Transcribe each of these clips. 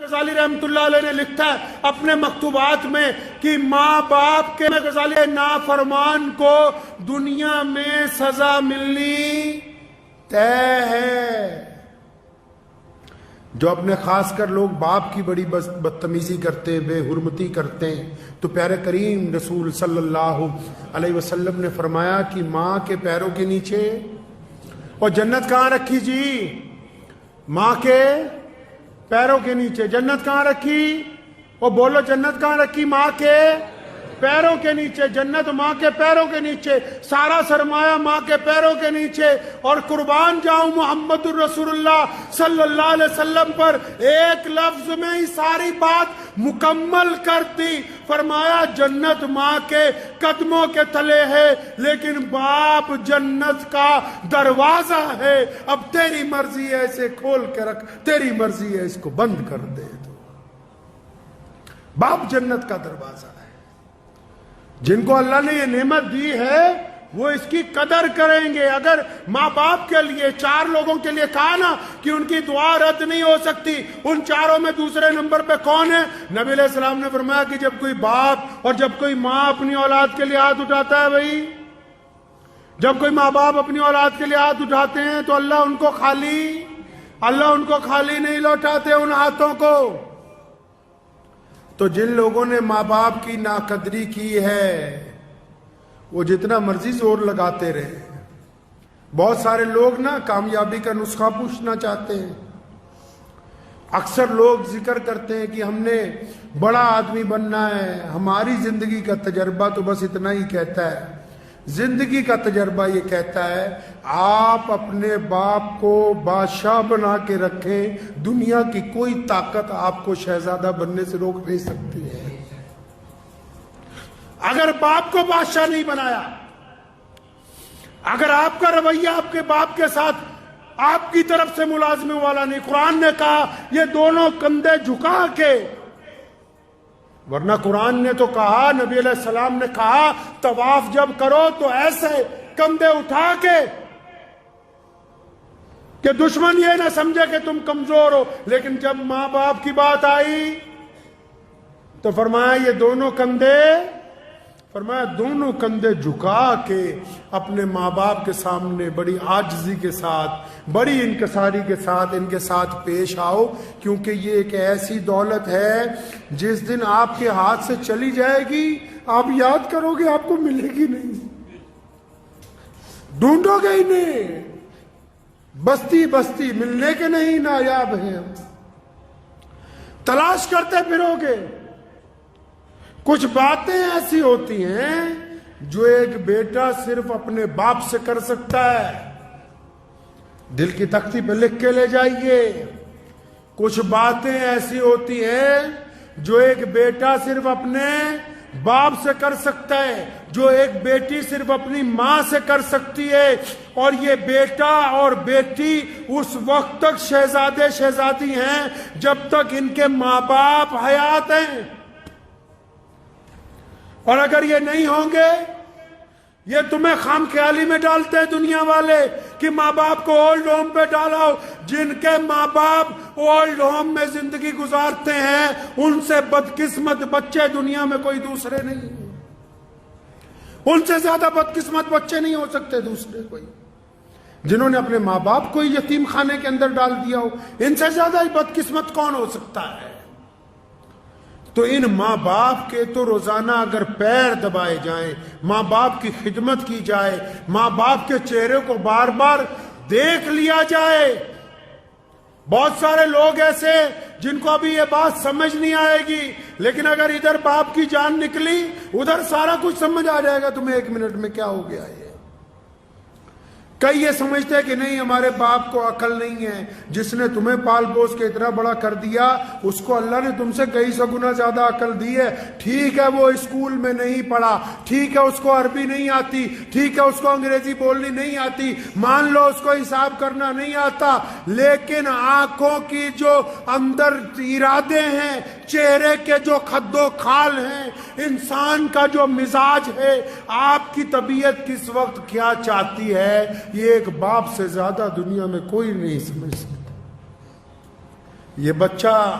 غزالی رحمت اللہ علیہ نے لکھا ہے اپنے مکتوبات میں کہ ماں باپ کے غزالی نافرمان کو دنیا میں سزا ملنی طے ہے۔ جو اپنے خاص کر لوگ باپ کی بڑی بدتمیزی کرتے ہیں، بے حرمتی کرتے ہیں، تو پیارے کریم رسول صلی اللہ علیہ وسلم نے فرمایا کہ ماں کے پیروں کے نیچے، اور جنت کہاں رکھی جی؟ ماں کے پیروں کے نیچے۔ جنت کہاں رکھی؟ اور بولو جنت کہاں رکھی؟ ماں کے پیروں کے نیچے۔ جنت ماں کے پیروں کے نیچے، سارا سرمایہ ماں کے پیروں کے نیچے۔ اور قربان جاؤں محمد الرسول اللہ صلی اللہ علیہ وسلم پر، ایک لفظ میں ہی ساری بات مکمل کر دی۔ فرمایا جنت ماں کے قدموں کے تلے ہے، لیکن باپ جنت کا دروازہ ہے۔ اب تیری مرضی ہے اسے کھول کے رکھ، تیری مرضی ہے اس کو بند کر دے۔ تو باپ جنت کا دروازہ ہے۔ جن کو اللہ نے یہ نعمت دی ہے وہ اس کی قدر کریں گے۔ اگر ماں باپ کے لیے، چار لوگوں کے لیے کہا نا کہ ان کی دعا رد نہیں ہو سکتی، ان چاروں میں دوسرے نمبر پہ کون ہے؟ نبی علیہ السلام نے فرمایا کہ جب کوئی باپ اور جب کوئی ماں اپنی اولاد کے لیے ہاتھ اٹھاتا ہے، بھائی جب کوئی ماں باپ اپنی اولاد کے لیے ہاتھ اٹھاتے ہیں تو اللہ ان کو خالی نہیں لوٹاتے ان ہاتھوں کو۔ تو جن لوگوں نے ماں باپ کی ناقدری کی ہے وہ جتنا مرضی زور لگاتے رہے۔ بہت سارے لوگ نا کامیابی کا نسخہ پوچھنا چاہتے ہیں۔ اکثر لوگ ذکر کرتے ہیں کہ ہم نے بڑا آدمی بننا ہے، ہماری زندگی کا تجربہ تو بس اتنا ہی کہتا ہے۔ زندگی کا تجربہ یہ کہتا ہے آپ اپنے باپ کو بادشاہ بنا کے رکھیں، دنیا کی کوئی طاقت آپ کو شہزادہ بننے سے روک نہیں سکتی ہے۔ اگر باپ کو بادشاہ نہیں بنایا، اگر آپ کا رویہ آپ کے باپ کے ساتھ آپ کی طرف سے ملازمے والا نہیں، قرآن نے کہا یہ دونوں کندھے جھکا کے، ورنہ قرآن نے تو کہا، نبی علیہ السلام نے کہا طواف جب کرو تو ایسے کندھے اٹھا کے کہ دشمن یہ نہ سمجھے کہ تم کمزور ہو۔ لیکن جب ماں باپ کی بات آئی تو فرمایا یہ دونوں کندھے جھکا کے اپنے ماں باپ کے سامنے بڑی عاجزی کے ساتھ، بڑی انکساری کے ساتھ ان کے ساتھ پیش آؤ، کیونکہ یہ ایک ایسی دولت ہے جس دن آپ کے ہاتھ سے چلی جائے گی آپ یاد کرو گے آپ کو ملے گی نہیں، ڈھونڈو گے ہی نہیں، بستی بستی ملنے کے نہیں نایاب ہیں، تلاش کرتے پھرو گے۔ کچھ باتیں ایسی ہوتی ہیں جو ایک بیٹا صرف اپنے باپ سے کر سکتا ہے، دل کی تختی پہ لکھ کے لے جائیے۔ کچھ باتیں ایسی ہوتی ہیں جو ایک بیٹا صرف اپنے باپ سے کر سکتا ہے، جو ایک بیٹی صرف اپنی ماں سے کر سکتی ہے، اور یہ بیٹا اور بیٹی اس وقت تک شہزادے شہزادی ہیں جب تک ان کے ماں باپ حیات ہیں، اور اگر یہ نہیں ہوں گے، یہ تمہیں خام خیالی میں ڈالتے ہیں دنیا والے کہ ماں باپ کو اولڈ ہوم پہ ڈالاؤ۔ جن کے ماں باپ اولڈ ہوم میں زندگی گزارتے ہیں ان سے بدقسمت بچے دنیا میں کوئی دوسرے نہیں، ان سے زیادہ بدقسمت بچے نہیں ہو سکتے دوسرے کوئی، جنہوں نے اپنے ماں باپ کو یتیم خانے کے اندر ڈال دیا ہو، ان سے زیادہ بدقسمت کون ہو سکتا ہے؟ تو ان ماں باپ کے تو روزانہ اگر پیر دبائے جائیں، ماں باپ کی خدمت کی جائے، ماں باپ کے چہرے کو بار بار دیکھ لیا جائے۔ بہت سارے لوگ ایسے جن کو ابھی یہ بات سمجھ نہیں آئے گی، لیکن اگر ادھر باپ کی جان نکلی ادھر سارا کچھ سمجھ آ جائے گا تمہیں ایک منٹ میں کیا ہو گیا ہے۔ کئی یہ سمجھتے ہیں کہ نہیں ہمارے باپ کو عقل نہیں ہے، جس نے تمہیں پال پوس کے اتنا بڑا کر دیا اس کو اللہ نے تم سے کئی سو گنا زیادہ عقل دی ہے۔ ٹھیک ہے وہ اسکول میں نہیں پڑھا، ٹھیک ہے اس کو عربی نہیں آتی، ٹھیک ہے اس کو انگریزی بولنی نہیں آتی، مان لو اس کو حساب کرنا نہیں آتا، لیکن آنکھوں کی جو اندر ارادے ہیں، چہرے کے جو خد و خال ہیں، انسان کا جو مزاج ہے، آپ کی طبیعت کس وقت کیا چاہتی ہے، یہ ایک باپ سے زیادہ دنیا میں کوئی نہیں سمجھ سکتا۔ یہ بچہ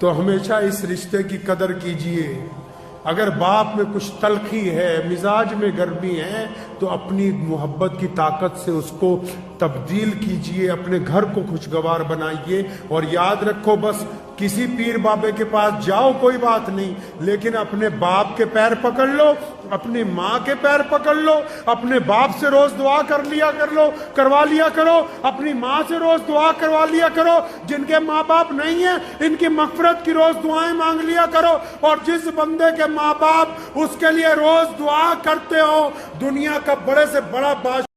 تو ہمیشہ اس رشتے کی قدر کیجئے. اگر باپ میں کچھ تلخی ہے، مزاج میں گرمی ہے، تو اپنی محبت کی طاقت سے اس کو تبدیل کیجئے، اپنے گھر کو خوشگوار بنائیے. اور یاد رکھو، بس کسی پیر بابے کے پاس جاؤ کوئی بات نہیں، لیکن اپنے باپ کے پیر پکڑ لو، اپنی ماں کے پیر پکڑ لو، اپنے باپ سے روز دعا کروا لیا کرو، اپنی ماں سے روز دعا کروا لیا کرو. جن کے ماں باپ نہیں ہیں ان کی مغفرت کی روز دعائیں مانگ لیا کرو. اور جس بندے کے ماں باپ اس کے لیے روز دعا کرتے ہو، دنیا کا بڑے سے بڑا بادشاہ